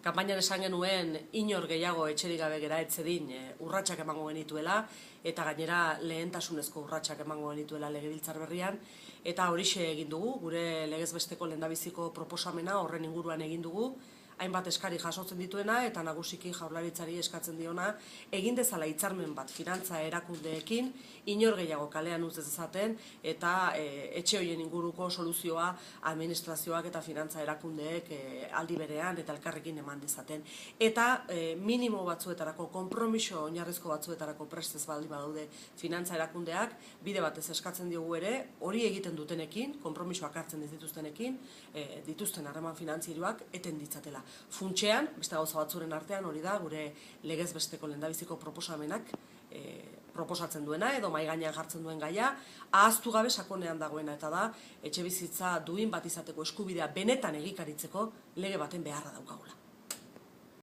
Kanpainan esan genuen inor gehiago etxerik gabe gera etzedin urratsak emango genituela eta gainera lehentasunezko urratsak emango genituela legebiltzar berrian eta horixe egin dugu, gure legez besteko lehendabiziko proposamena horren inguruan egin dugu, hainbat eskari jasotzen dituena eta nagusiki Jaurlaritzari eskatzen diona egin dezala hitzarmen bat finantza erakundeekin inor gehiago kalean utz dezaten eta etxe horien inguruko soluzioa administrazioak eta finantza erakundeek aldi berean eta elkarrekin eman dezaten. Eta minimo batzuetarako, konpromiso oinarrizko batzuetarako prest ez baldin badaude finantza erakundeak, bide batez eskatzen diogu ere, hori egiten dutenekin, konpromisoak hartzen ez dituztenekin, dituzten harreman finantzieroak eten ditzatela. Funtsean, beste gauza batzuren artean hori da, gure legez besteko lehendabiziko proposamenak proposatzen duena edo mahai gainean jartzen duen gaia, ahaztu gabe sakonean dagoena eta da, etxebizitza duin bat izateko eskubidea benetan egikaritzeko lege baten beharra daukagula.